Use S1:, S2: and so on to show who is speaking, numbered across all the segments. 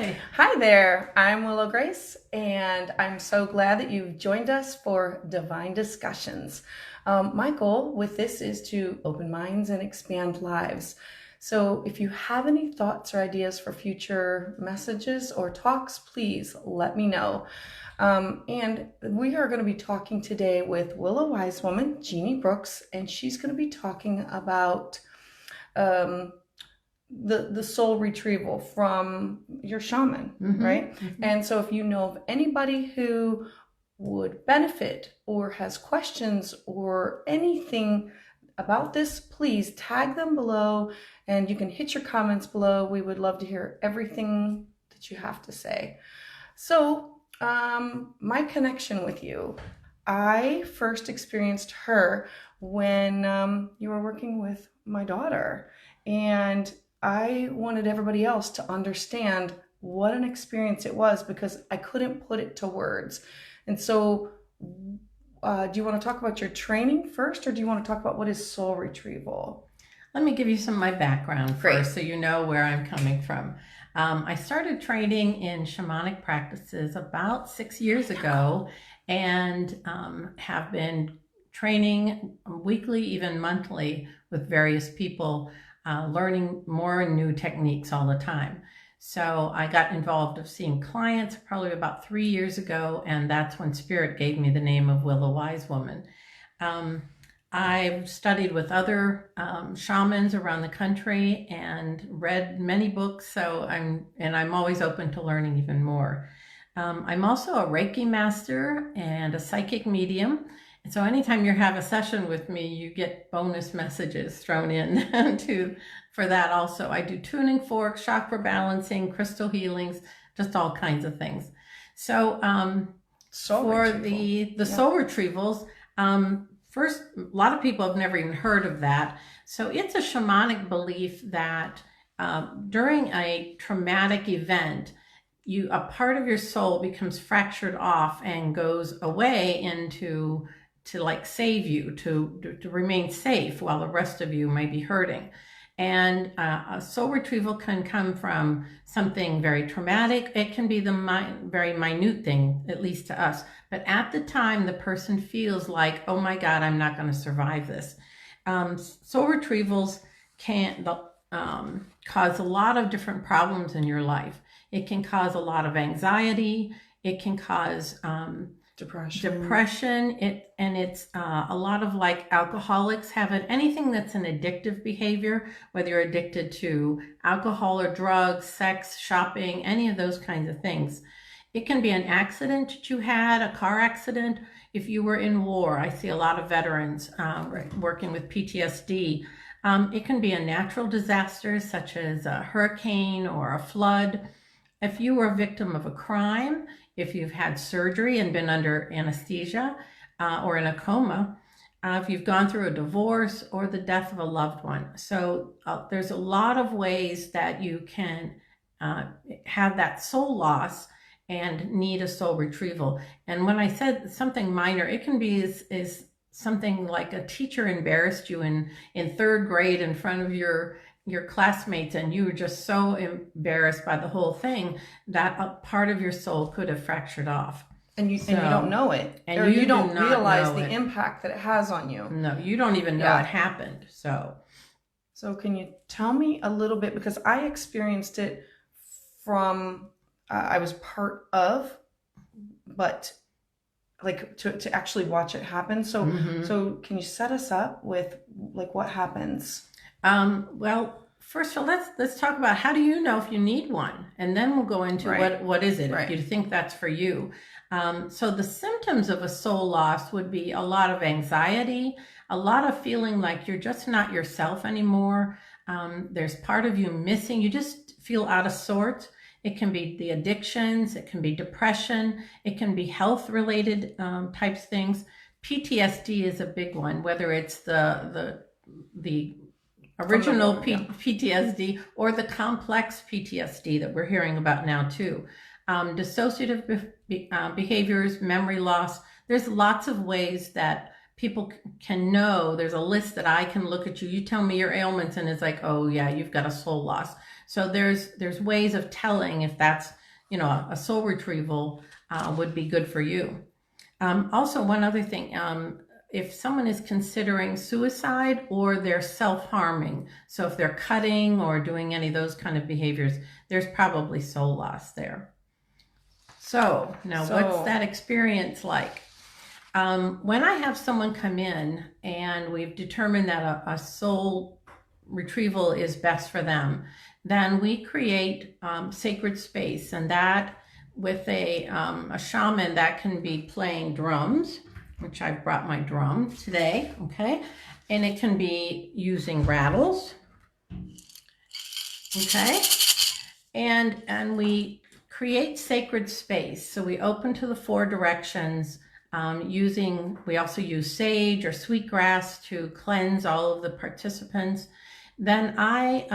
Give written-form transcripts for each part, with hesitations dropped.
S1: Hi.
S2: Hi there, I'm Willow Grace, and I'm so glad that you've joined us for Divine Discussions. My goal with this is to open minds and expand lives. So if you have any thoughts or ideas for future messages or talks, please let me know. And we are going to be talking today with Willow Wise Woman, Jeanne Brooks, and she's going to be talking about um, the soul retrieval from your shaman, right? And so if you know of anybody who would benefit or has questions or anything about this, please tag them below, and you can hit your comments below. We would love to hear everything that you have to say. So my connection with you, I first experienced her when you were working with my daughter, and I wanted everybody else to understand what an experience it was because I couldn't put it to words. And so, do you want to talk about your training first, or do you want to talk about what is soul retrieval?
S1: Let me give you some of my background
S2: Great.
S1: first so you know where I'm coming from. I started training in shamanic practices about 6 years ago and have been training weekly, even monthly, with various people, learning more new techniques all the time. So I got involved of seeing clients probably about 3 years ago, and that's when Spirit gave me the name of Willow Wise Woman. I've studied with other shamans around the country and read many books, so I'm always open to learning even more. I'm also a Reiki master and a psychic medium. And so anytime you have a session with me, you get bonus messages thrown in for that also. I do tuning forks, chakra balancing, crystal healings, just all kinds of things. So for the soul retrievals, first, a lot of people have never even heard of that. So it's a shamanic belief that during a traumatic event, a part of your soul becomes fractured off and goes away to like save you, to remain safe while the rest of you might be hurting. And a soul retrieval can come from something very traumatic. It can be the very minute thing, at least to us. But at the time, the person feels like, oh my God, I'm not going to survive this. Soul retrievals can cause a lot of different problems in your life. It can cause a lot of anxiety. It can cause depression. It's a lot of, like, alcoholics have it. Anything that's an addictive behavior, whether you're addicted to alcohol or drugs, sex, shopping, any of those kinds of things. It can be an accident that you had, a car accident. If you were in war, I see a lot of veterans working with PTSD. It can be a natural disaster such as a hurricane or a flood. If you were a victim of a crime, if you've had surgery and been under anesthesia or in a coma, if you've gone through a divorce or the death of a loved one. So there's a lot of ways that you can have that soul loss and need a soul retrieval. And when I said something minor, it can be is something like a teacher embarrassed you in third grade in front of your classmates, and you were just so embarrassed by the whole thing that a part of your soul could have fractured off.
S2: And you don't know it, or you don't realize the impact that it has on you.
S1: No, you don't even know it happened. So
S2: can you tell me a little bit, because I experienced it from I was part of, but like to actually watch it happen. So can you set us up with, like, what happens?
S1: Well, first of all, let's talk about how do you know if you need one, and then we'll go into what is it if you think that's for you. So the symptoms of a soul loss would be a lot of anxiety, a lot of feeling like you're just not yourself anymore. There's part of you missing. You just feel out of sorts. It can be the addictions. It can be depression. It can be health-related types things. PTSD is a big one, whether it's the original PTSD or the complex PTSD that we're hearing about now too. Dissociative behaviors, memory loss. There's lots of ways that people can know. There's a list that I can look at you. You tell me your ailments and it's like, oh yeah, you've got a soul loss. So there's ways of telling if that's, a soul retrieval would be good for you. Also, one other thing, if someone is considering suicide or they're self-harming, so if they're cutting or doing any of those kind of behaviors, there's probably soul loss there. So now what's that experience like? When I have someone come in and we've determined that a soul retrieval is best for them, then we create sacred space, and that with a shaman, that can be playing drums, which I've brought my drum today, okay? And it can be using rattles, okay? And we create sacred space. So we open to the 4 directions, we also use sage or sweetgrass to cleanse all of the participants. Then I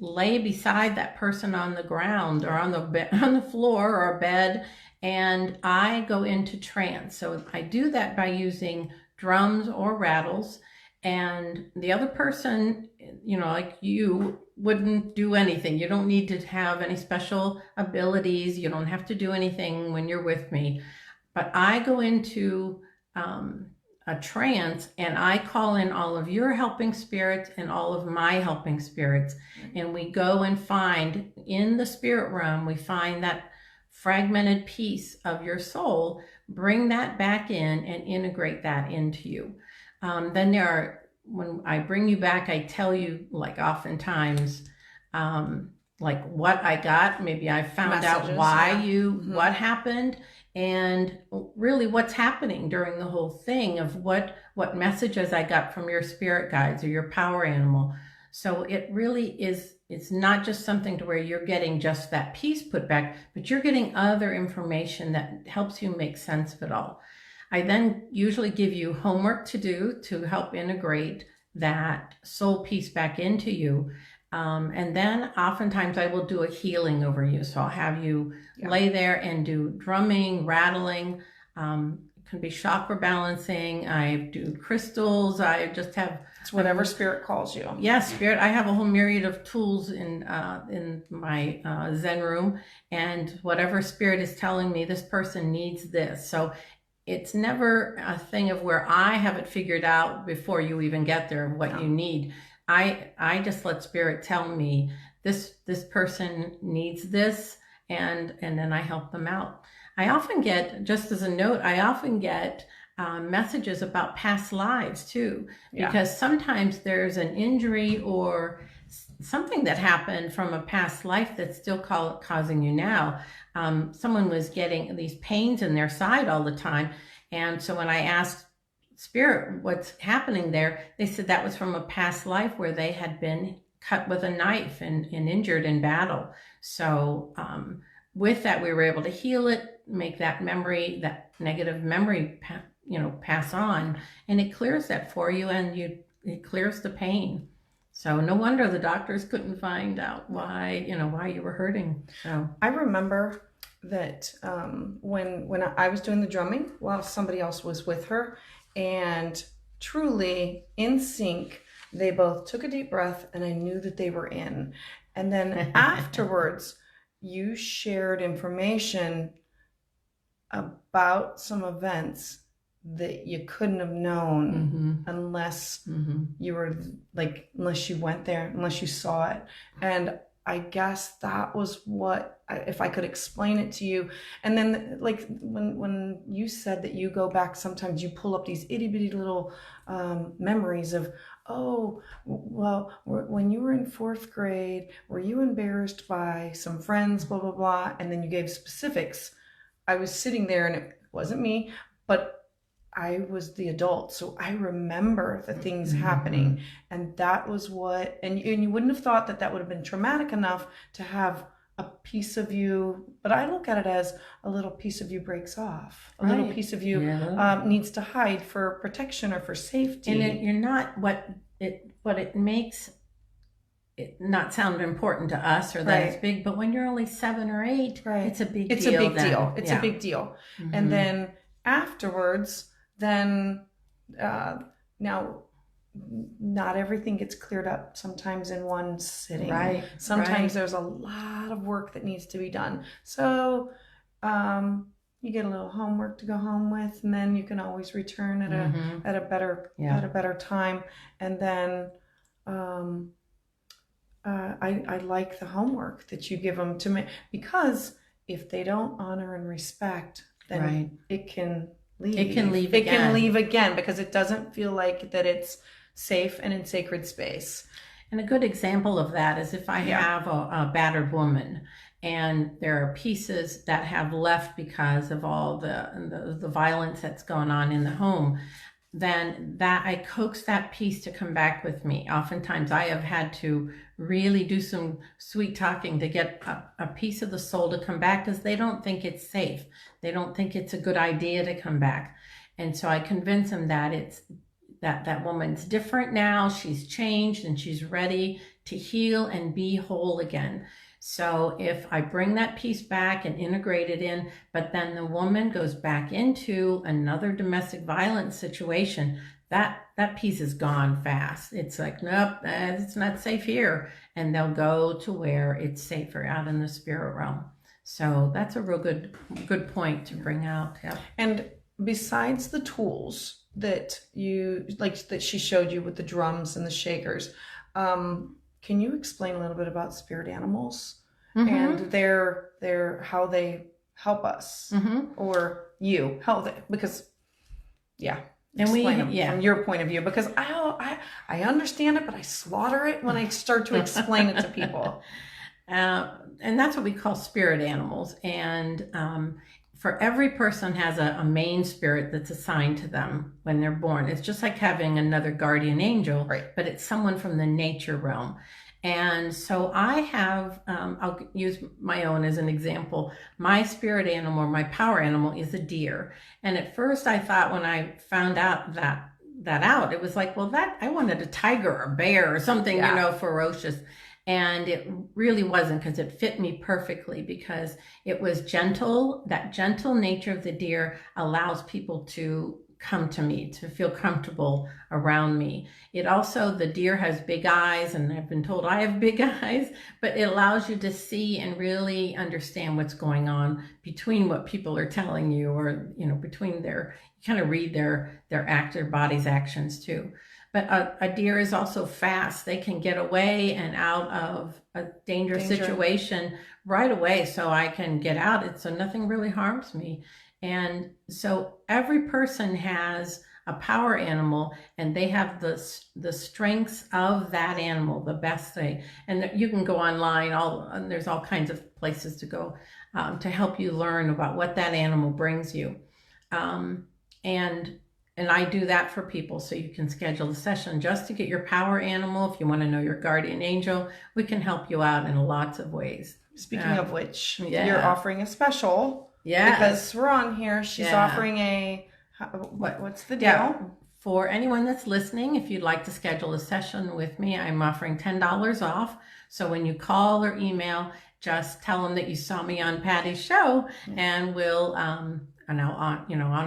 S1: lay beside that person on the ground or on the floor or a bed, and I go into trance. So I do that by using drums or rattles, and the other person, like you, wouldn't do anything. You don't need to have any special abilities. You don't have to do anything when you're with me. But I go into a trance, and I call in all of your helping spirits and all of my helping spirits. And we go and find, in the spirit realm, we find that fragmented piece of your soul, bring that back in and integrate that into you. Then when I bring you back, I tell you, like, oftentimes, like what I got. Maybe I found out why what happened, and really what's happening during the whole thing, of what messages I got from your spirit guides or your power animal. So it really is, it's not just something to where you're getting just that piece put back, but you're getting other information that helps you make sense of it all. I then usually give you homework to do to help integrate that soul piece back into you. And then oftentimes I will do a healing over you. So I'll have you lay there and do drumming, rattling, it can be chakra balancing. I do crystals. I just have...
S2: It's whatever spirit calls you.
S1: Yes, spirit. I have a whole myriad of tools in my Zen room, and whatever spirit is telling me this person needs this. So it's never a thing of where I have it figured out before you even get there, what you need. I just let spirit tell me this person needs this, and then I help them out. I often get, just as a note, messages about past lives too, because sometimes there's an injury or something that happened from a past life that's still causing you now. Someone was getting these pains in their side all the time, and so when I asked spirit what's happening there, they said that was from a past life where they had been cut with a knife and injured in battle. So with that, we were able to heal it, make that memory, that negative memory, pass on, and it clears that for you, and it clears the pain. So no wonder the doctors couldn't find out why you were hurting. So
S2: I remember that when I was doing the drumming while somebody else was with her, and truly in sync, they both took a deep breath, and I knew that they were in. And then afterwards, you shared information about some events that you couldn't have known unless you were unless you went there, unless you saw it. And I guess that was what, if I could explain it to you. And then like when you said that you go back, sometimes you pull up these itty bitty little memories of, oh, well, when you were in 4th grade, were you embarrassed by some friends, blah, blah, blah. And then you gave specifics. I was sitting there, and it wasn't me, but I was the adult, so I remember the things happening, and that was what, and you wouldn't have thought that would have been traumatic enough to have a piece of you, but I look at it as a little piece of you breaks off, a little piece of you needs to hide for protection or for safety.
S1: And you're not what it makes it not sound important to us or that it's big, but when you're only 7 or 8, it's a big deal.
S2: It's a big deal. It's a big deal. And then afterwards, now not everything gets cleared up sometimes in one sitting.
S1: Right.
S2: Sometimes there's a lot of work that needs to be done. So you get a little homework to go home with, and then you can always return at a better time. And then I like the homework that you give them to me, because if they don't honor and respect, then it can leave.
S1: It can leave
S2: It
S1: again.
S2: can leave again, because it doesn't feel like that it's safe and in sacred space.
S1: And a good example of that is if I have a battered woman, and there are pieces that have left because of all the violence that's going on in the home, then that I coax that piece to come back with me. Oftentimes I have had to really do some sweet talking to get a piece of the soul to come back, because they don't think it's safe. They don't think it's a good idea to come back. And so I convince them that it's that woman's different now. She's changed and she's ready to heal and be whole again. So if I bring that piece back and integrate it in, but then the woman goes back into another domestic violence situation, that piece is gone fast. It's like, nope, it's not safe here. And they'll go to where it's safer, out in the spirit realm. So that's a real good point to bring out. Yeah.
S2: And besides the tools that you like that she showed you with the drums and the shakers, can you explain a little bit about spirit animals and their how they help us or you how they, because and we from your point of view, because I understand it, but I slaughter it when I start to explain it to people.
S1: And that's what we call spirit animals. And for every person has a main spirit that's assigned to them when they're born. It's just like having another guardian angel, but it's someone from the nature realm. And so I have, I'll use my own as an example. My spirit animal, or my power animal, is a deer. And at first I thought, when I found out that it was like, well, I wanted a tiger or a bear or something, ferocious. And it really wasn't, because it fit me perfectly, because it was gentle. That gentle nature of the deer allows people to come to me, to feel comfortable around me. It also, the deer has big eyes, and I've been told I have big eyes, but it allows you to see and really understand what's going on between what people are telling you, or, between you kind of read their body's actions too. But a deer is also fast. They can get away and out of a dangerous situation right away, so I can get out. So nothing really harms me. And so every person has a power animal, and they have the strengths of that animal, the best thing. And you can go online, and there's all kinds of places to go to help you learn about what that animal brings you. And I do that for people, so you can schedule a session just to get your power animal. If you want to know your guardian angel, we can help you out in lots of ways.
S2: Speaking of which, you're offering a special.
S1: Yeah.
S2: Because we're on here. She's offering what's the deal?
S1: Yeah. For anyone that's listening, if you'd like to schedule a session with me, I'm offering $10 off. So when you call or email, just tell them that you saw me on Patty's show, and we'll honor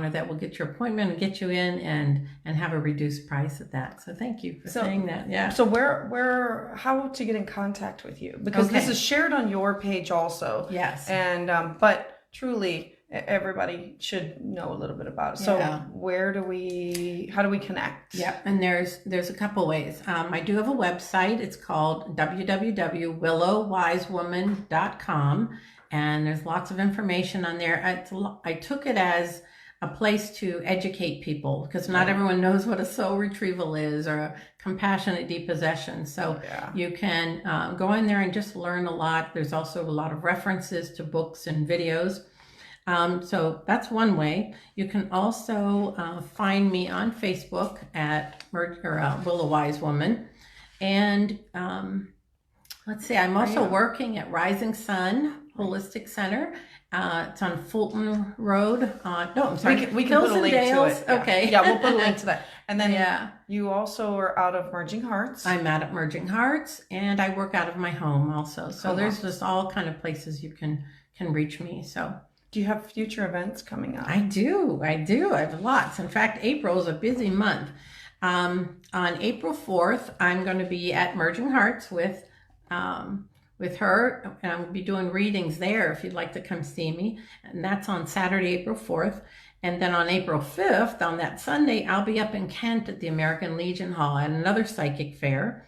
S1: that. We'll get your appointment and get you in and have a reduced price at that. So thank you for saying that. Yeah.
S2: So how to get in contact with you? Because this is shared on your page also.
S1: Yes.
S2: And but truly, everybody should know a little bit about it. So how do we connect?
S1: Yeah, and there's a couple ways. I do have a website. It's called www.willowwisewoman.com. And there's lots of information on there. I took it as a place to educate people, because not everyone knows what a soul retrieval is, or a compassionate depossession. So you can go in there and just learn a lot. There's also a lot of references to books and videos. So that's one way. You can also find me on Facebook at Willow Wise Woman. And let's see, I'm also working at Rising Sun Holistic Center. It's on Fulton Road. No, I'm sorry.
S2: We can put a link to it.
S1: Yeah. Okay.
S2: Yeah, we'll put a link to that. And then you also are out of Merging Hearts.
S1: I'm out at Merging Hearts, and I work out of my home also. So there's just all kind of places you can reach me. So.
S2: Do you have future events coming up?
S1: I do. I have lots. In fact, April is a busy month. On April 4th, I'm going to be at Merging Hearts with her, and I'm going to be doing readings there if you'd like to come see me. And that's on Saturday, April 4th. And then on April 5th, on that Sunday, I'll be up in Kent at the American Legion Hall at another psychic fair.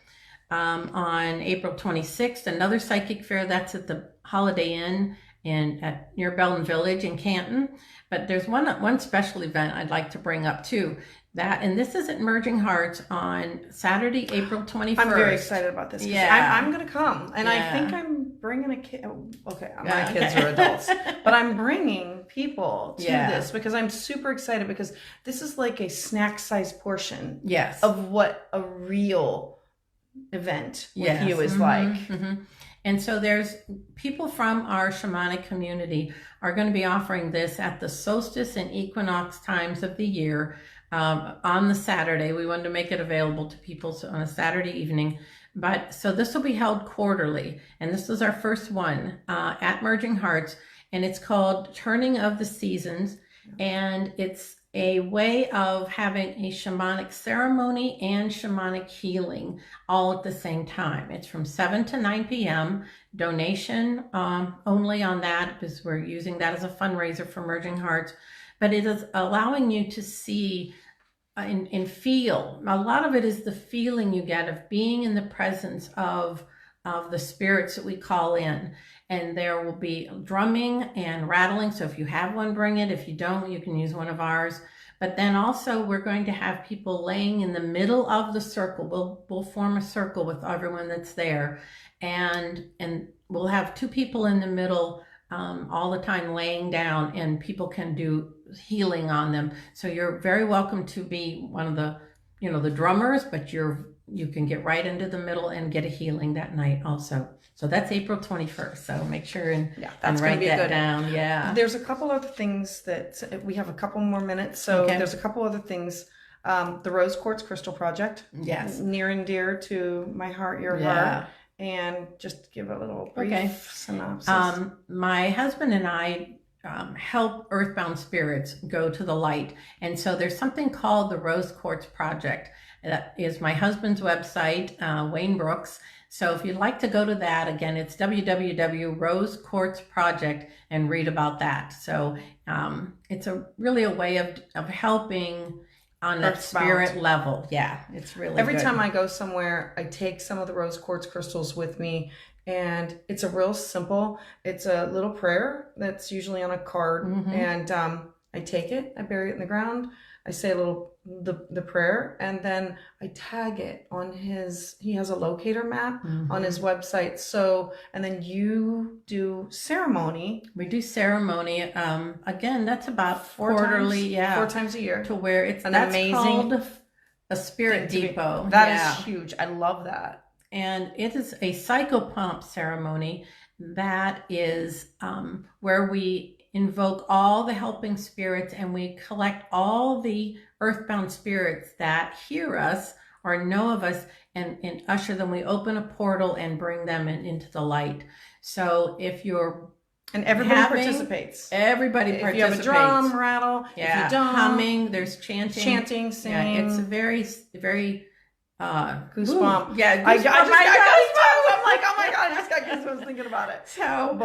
S1: On April 26th, another psychic fair. That's at the Holiday Inn near Belden Village in Canton. But there's one special event I'd like to bring up too. And this is at Merging Hearts on Saturday, April 21st.
S2: I'm very excited about this.
S1: Yeah.
S2: I'm going to come. And
S1: Yeah.
S2: I think I'm bringing a kid. Okay, my
S1: Yeah, okay.
S2: kids are adults. But I'm bringing people to
S1: Yeah.
S2: this because I'm super excited because this is like a snack-sized portion
S1: Yes.
S2: of what a real event with
S1: Yes.
S2: you is
S1: Mhm,
S2: like.
S1: mhm. And so there's people from our shamanic community are going to be offering this at the solstice and equinox times of the year on the Saturday. We wanted to make it available to people on a Saturday evening. But so this will be held quarterly. And this is our first one at Merging Hearts. And it's called Turning of the Seasons. And it's a way of having a shamanic ceremony and shamanic healing all at the same time. It's from 7 to 9 p.m. Donation only on that, because we're using that as a fundraiser for Merging Hearts. But it is allowing you to see and feel. A lot of it is the feeling you get of being in the presence of the spirits that we call in. And there will be drumming and rattling. So if you have one, bring it. If you don't, you can use one of ours. But then also we're going to have people laying in the middle of the circle. We'll form a circle with everyone that's there. And we'll have two people in the middle all the time laying down, and people can do healing on them. So you're very welcome to be one of the, the drummers, but you can get right into the middle and get a healing that night also. So that's April 21st. So make sure and write that down. Yeah.
S2: There's a couple other things that we have a couple more minutes. So there's a couple other things. The Rose Quartz Crystal Project.
S1: Yes.
S2: Near and dear to my heart, your heart. And just give a little brief synopsis.
S1: My husband and I help earthbound spirits go to the light. And so there's something called the Rose Quartz Project. That is my husband's website, Wayne Brooks. So if you'd like to go to that, again, it's www.rosequartzproject and read about that. So it's really a way of helping on that spirit level. Yeah, it's really
S2: Every
S1: good.
S2: time I go somewhere, I take some of the rose quartz crystals with me, and it's a real simple, it's a little prayer that's usually on a card, and I take it, I bury it in the ground, I say the prayer, and then I tag it on he has a locator map on his website. So, and then you do ceremony.
S1: We do ceremony. Again, that's about quarterly,
S2: 4 times a year.
S1: To where it's
S2: that's amazing
S1: called a spirit depot.
S2: That is huge. I love that.
S1: And it is a psychopomp ceremony that is where we invoke all the helping spirits, and we collect all the earthbound spirits that hear us or know of us, and usher them. We open a portal and bring them into the light. So if you're
S2: everybody participates.
S1: Everybody participates.
S2: If you have a drum, rattle. If you don't,
S1: humming. There's chanting,
S2: singing.
S1: Yeah, it's a very, very
S2: goosebump.
S1: Ooh, yeah,
S2: I just got goosebumps. I'm like, oh my god, I just got goosebumps thinking about it.
S1: So,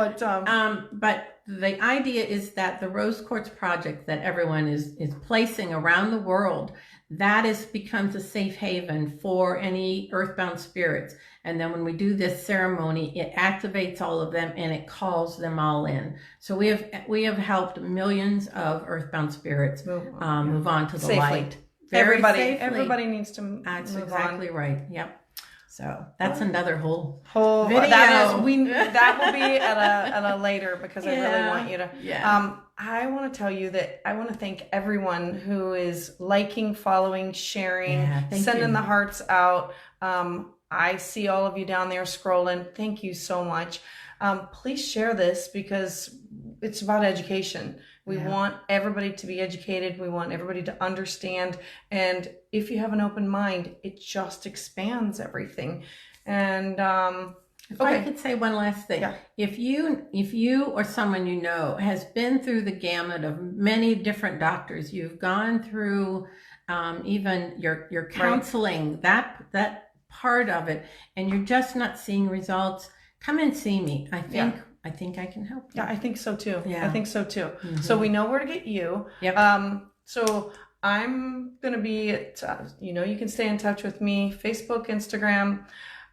S1: but the idea is that the Rose Quartz Project that everyone is placing around the world, that becomes a safe haven for any earthbound spirits. And then when we do this ceremony, it activates all of them and it calls them all in. So we have helped millions of earthbound spirits move on to the light.
S2: Everybody needs to move
S1: That's
S2: on.
S1: exactly right. Yep. So that's another whole
S2: video.
S1: That
S2: will be at a later, because I really want you to.
S1: Yeah.
S2: I want to tell you that I want to thank everyone who is liking, following, sharing, sending the hearts out. I see all of you down there scrolling. Thank you so much. Please share this, because it's about education. We want everybody to be educated. We want everybody to understand. And if you have an open mind, it just expands everything. And
S1: If I could say one last thing,
S2: Yeah.
S1: if you or someone you know has been through the gamut of many different doctors, you've gone through even your counseling, that part of it, and you're just not seeing results, come and see me. I think I can help you.
S2: Yeah, I think so too.
S1: Yeah.
S2: I think so too.
S1: Mm-hmm.
S2: So we know where to get you.
S1: Yep.
S2: So I'm going to be at, you can stay in touch with me, Facebook, Instagram,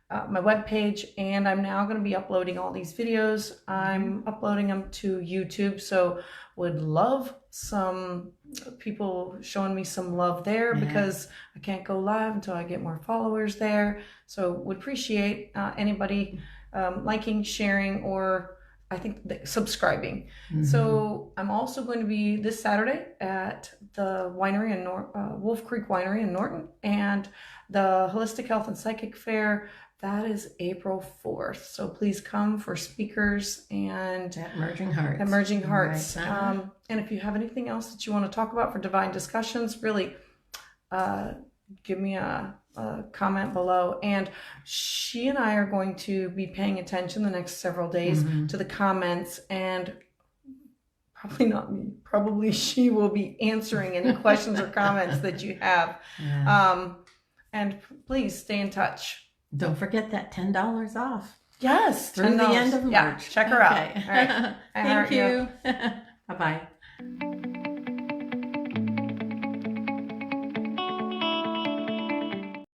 S2: my webpage, and I'm now going to be uploading all these videos. I'm uploading them to YouTube. So would love some people showing me some love there because I can't go live until I get more followers there. So would appreciate anybody liking, sharing, or I think subscribing. So I'm also going to be this Saturday at the winery in Wolf Creek Winery in Norton, and the Holistic Health and Psychic Fair. That is April 4th. So please come for speakers and
S1: at Emerging Hearts.
S2: Emerging Hearts.
S1: Right.
S2: And if you have anything else that you want to talk about for Divine Discussions, really give me a comment below. And she and I are going to be paying attention the next several days to the comments, and probably not me, probably she will be answering any questions or comments that you have.
S1: Yeah.
S2: And please stay in touch.
S1: Don't forget that $10 off.
S2: Yes,
S1: through the end of March.
S2: Yeah, check her out.
S1: Okay.
S2: All right.
S1: Thank you. Bye-bye.